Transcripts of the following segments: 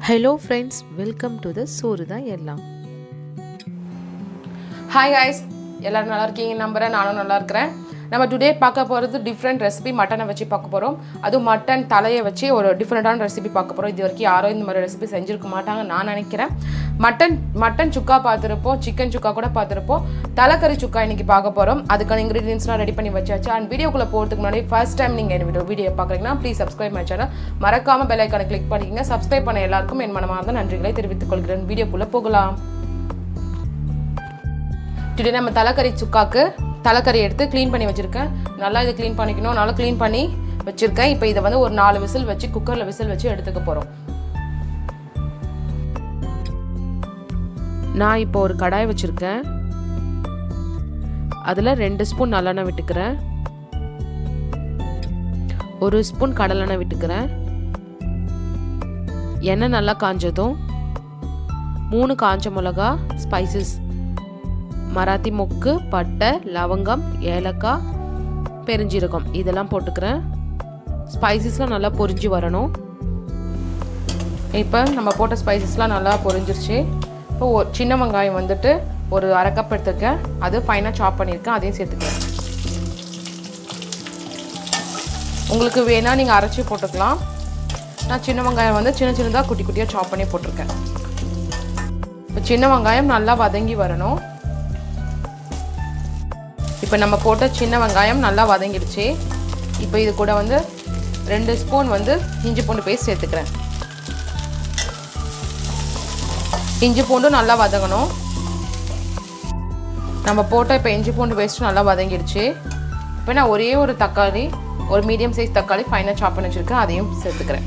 Hello friends, welcome to the soruthanyallam. Hi guys, எல்லாரும் நல்லா இருக்கீங்க நம்புறேன். நானும் நல்லா இருக்கேன். நம்ம டுடே பார்க்க போறது டிஃபரண்ட் ரெசிபி மட்டனை வச்சு பார்க்க போறோம். அதுவும் மட்டன் தலையை வச்சு ஒரு டிஃபரண்டான ரெசிபி பார்க்க போறோம். இது வரைக்கும் யாரும் இந்த மாதிரி ரெசிபி செஞ்சிருக்க மாட்டாங்க நான் நினைக்கிறேன். மட்டன் சுக்கா பார்த்துருப்போம், சிக்கன் சுக்கா கூட பார்த்துருப்போம். தலைக்கறி சுக்கா இன்னைக்கு பார்க்க போறோம். அதுக்கான இன்கிரீடியன்ஸ்லாம் ரெடி பண்ணி வச்சாச்சு. அண்ட் வீடியோக்குள்ள போகிறதுக்கு முன்னாடி ஃபர்ஸ்ட் டைம் நீங்கள் இந்த வீடியோ பார்க்குறீங்கன்னா ப்ளீஸ் சப்ஸ்கிரைப் மை சேனல். மறக்காம பெல் ஐக்கானை கிளிக் பண்ணிக்கங்க. சப்ஸ்கிரைப் பண்ண எல்லாருக்கும் என் மனமார்ந்த நன்றிகளை தெரிவித்துக் கொள்கிறேன். வீடியோக்குள்ள போகலாம். டுடே நம்ம தலைக்கறி சுக்காக்கு தலைக்கறி எடுத்து க்ளீன் பண்ணி வச்சுருக்கேன். நல்லா இதை க்ளீன் பண்ணிக்கணும். நல்லா க்ளீன் பண்ணி வச்சுருக்கேன். இப்போ இதை வந்து ஒரு 4 விசில் வச்சு குக்கரில் விசில் வச்சு எடுத்துக்க போகிறோம். நான் இப்போ ஒரு கடாய் வச்சுருக்கேன். அதில் 2 ஸ்பூன் நல்லெண்ணெய் விட்டுக்கிறேன். 1 ஸ்பூன் கடலெண்ணெய் விட்டுக்கிறேன். எண்ணெய் நல்லா காஞ்சதும் 3 காஞ்ச மிளகா ஸ்பைசஸ் மராத்தி மொக்கு, பட்டை, lavangam, yellakai, பெருஞ்சீரகம் இதெல்லாம் போட்டுக்கிறேன். ஸ்பைசஸ்லாம் நல்லா பொரிஞ்சு வரணும். இப்போ நம்ம போட்ட ஸ்பைசஸ்லாம் நல்லா பொரிஞ்சிருச்சு. இப்போ சின்ன வெங்காயம் வந்துட்டு ஒரு 1/2 கப் எடுத்துருக்கேன். அது ஃபைனாக சாப் பண்ணியிருக்கேன். அதையும் சேர்த்துக்கிறேன். உங்களுக்கு வேணால் நீங்கள் அரைச்சி போட்டுக்கலாம். நான் சின்ன வெங்காயம் வந்து சின்னதாக குட்டி குட்டியாக சாப் பண்ணி போட்டிருக்கேன். இப்போ சின்ன வெங்காயம் நல்லா வதங்கி வரணும். இப்போ நம்ம போட்ட சின்ன வெங்காயம் நல்லா வதங்கிடுச்சு. இப்போ இது கூட வந்து 2 ஸ்பூன் வந்து இஞ்சி பூண்டு பேஸ்ட் சேர்த்துக்கிறேன். இஞ்சி பூண்டு நல்லா வதங்கணும். நம்ம போட்ட இப்போ இஞ்சி பூண்டு பேஸ்ட் நல்லா வதங்கிடுச்சு. இப்போ நான் ஒரே ஒரு தக்காளி, ஒரு மீடியம் சைஸ் தக்காளி ஃபைனாக சாப் பண்ணி வச்சுருக்கேன். அதையும் சேர்த்துக்கிறேன்.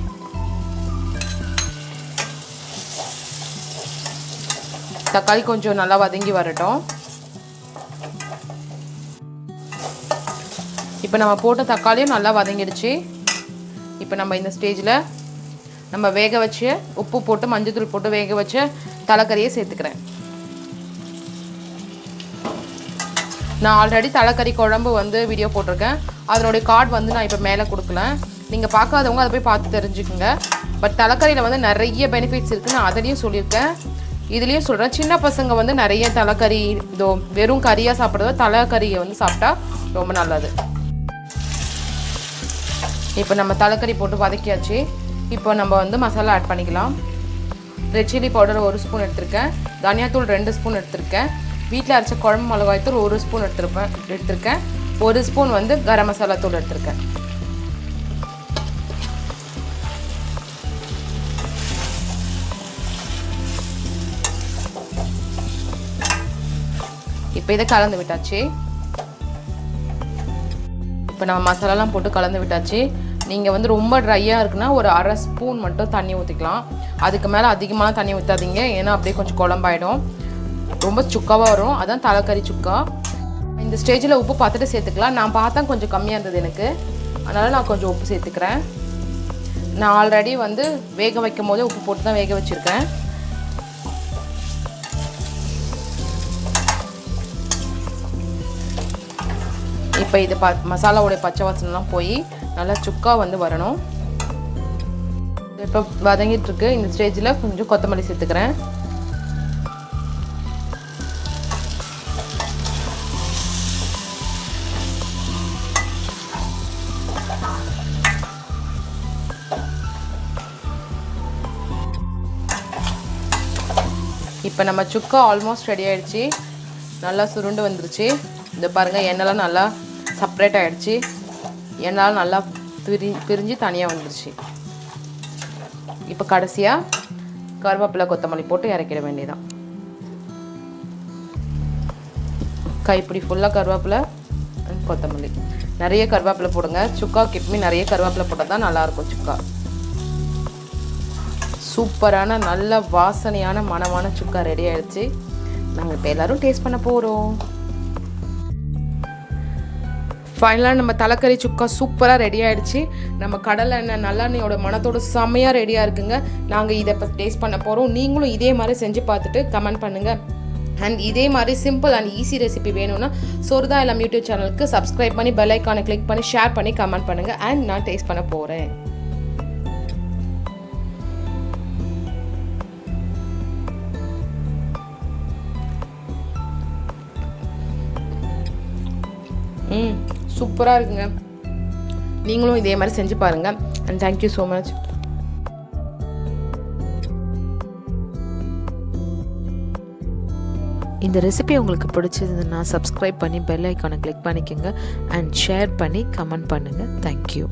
தக்காளி கொஞ்சம் நல்லா வதங்கி வரட்டும். இப்போ நம்ம போட்ட தக்காளியும் நல்லா வதங்கிடுச்சு. இப்போ நம்ம இந்த ஸ்டேஜில் நம்ம வேக வச்சு உப்பு போட்டு மஞ்சள்தூள் போட்டு வேக வச்ச தலைக்கறியை சேர்த்துக்கிறேன். நான் ஆல்ரெடி தலைக்கறி குழம்பு வந்து வீடியோ போட்டிருக்கேன். அதனுடைய கார்டு வந்து நான் இப்போ மேலே கொடுக்கல. நீங்கள் பார்க்காதவங்க அதை போய் பார்த்து தெரிஞ்சுக்குங்க. பட் தலைக்கறியில் வந்து நிறைய பெனிஃபிட்ஸ் இருக்குது. நான் அதுலேயும் சொல்லியிருக்கேன், இதுலேயும் சொல்கிறேன். சின்ன பசங்க வந்து நிறைய தலைக்கறி இதோ வெறும் கறியாக சாப்பிட்றதோ தலைக்கறியை வந்து சாப்பிட்டா ரொம்ப நல்லது. இப்போ நம்ம தலைக்கறி போட்டு வதக்கியாச்சு. இப்போ நம்ம வந்து மசாலா ஆட் பண்ணிக்கலாம். ரெட் சில்லி பவுடர் 1 ஸ்பூன் எடுத்திருக்கேன். தனியாத்தூள் 2 ஸ்பூன் எடுத்திருக்கேன். வீட்டில் அரைச்ச குழம்பு மிளகாய்த்தூள் 1 ஸ்பூன் எடுத்திருக்கேன். 1 ஸ்பூன் வந்து கரம் மசாலா தூள் எடுத்திருக்கேன். இப்போ இதை கலந்து விட்டாச்சு. இப்போ நம்ம மசாலாலாம் போட்டு கலந்து விட்டாச்சு. நீங்கள் வந்து ரொம்ப ட்ரையாக இருக்குன்னா ஒரு 1/2 ஸ்பூன் மட்டும் தண்ணி ஊற்றிக்கலாம். அதுக்கு மேலே அதிகமான தண்ணி ஊற்றாதீங்க, ஏன்னா அப்படியே கொஞ்சம் குழம்பாயிடும். ரொம்ப சுக்காவாக வரும். அதான் தலைக்கறி சுக்கா. இந்த ஸ்டேஜில் உப்பு பார்த்துட்டு சேர்த்துக்கலாம். நான் பார்த்தா கொஞ்சம் கம்மியாக இருந்தது எனக்கு, அதனால் நான் கொஞ்சம் உப்பு சேர்த்துக்கிறேன். நான் ஆல்ரெடி வந்து வேக வைக்கும் போதே உப்பு போட்டு தான் வேக வச்சுருக்கேன். இப்போ இது மசாலாவுடைய பச்சை வாசனைலாம் போய் நல்லா சுக்கா வந்து வரணும். இப்போ வதங்கிட்டுருக்கு. இந்த ஸ்டேஜில் கொஞ்சம் கொத்தமல்லி சேர்த்துக்கிறேன். இப்போ நம்ம சுக்கா ஆல்மோஸ்ட் ரெடி ஆகிடுச்சு. நல்லா சுருண்டு வந்துருச்சு. இந்த பாருங்கள், எண்ணெய்லாம் நல்லா செப்ரேட் ஆகிடுச்சு. எண்ணெய் நல்லா பிரிஞ்சு தனியாக வந்துருச்சு. இப்போ கடைசியாக கருவேப்பிலை கொத்தமல்லி போட்டு இறக்கிட வேண்டியதான். கைப்பிடி ஃபுல்லாக கருவேப்பிலை கொத்தமல்லி. நிறைய கருவேப்பிலை போடுங்க. சுக்காவுக்கு எப்பவுமே நிறைய கருவேப்பிலை போட்டால் தான் நல்லாயிருக்கும் சுக்கா. சூப்பரான நல்ல வாசனையான மணமான சுக்கா ரெடி ஆகிடுச்சு. நாங்கள் இப்போ எல்லோரும் டேஸ்ட் பண்ண போகிறோம். ஃபைனலாக நம்ம தலைக்கறி சுக்கா சூப்பராக ரெடி ஆகிடுச்சு. நம்ம கடலை எண்ணெய் நல்லெண்ணெயோட மணத்தோட செம்மையாக ரெடியாக இருக்குங்க. நாங்கள் இதை இப்போ டேஸ்ட் பண்ண போகிறோம். நீங்களும் இதே மாதிரி செஞ்சு பார்த்துட்டு கமெண்ட் பண்ணுங்கள். அண்ட் இதே மாதிரி சிம்பிள் அண்ட் ஈஸி ரெசிபி வேணும்னா soruthanyallam யூடியூப் சேனலுக்கு சப்ஸ்கிரைப் பண்ணி பெல் ஐக்கானை கிளிக் பண்ணி ஷேர் பண்ணி கமெண்ட் பண்ணுங்கள். அண்ட் நான் டேஸ்ட் பண்ண போகிறேன். சூப்பராக இருக்குங்க. நீங்களும் இதே மாதிரி செஞ்சு பாருங்கள். And thank you so much. இந்த ரெசிபி உங்களுக்கு பிடிச்சதுன்னா சப்ஸ்கிரைப் பண்ணி பெல் ஐக்கானை கிளிக் பண்ணிக்கோங்க அண்ட் ஷேர் பண்ணி கமெண்ட் பண்ணுங்கள். தேங்க்யூ.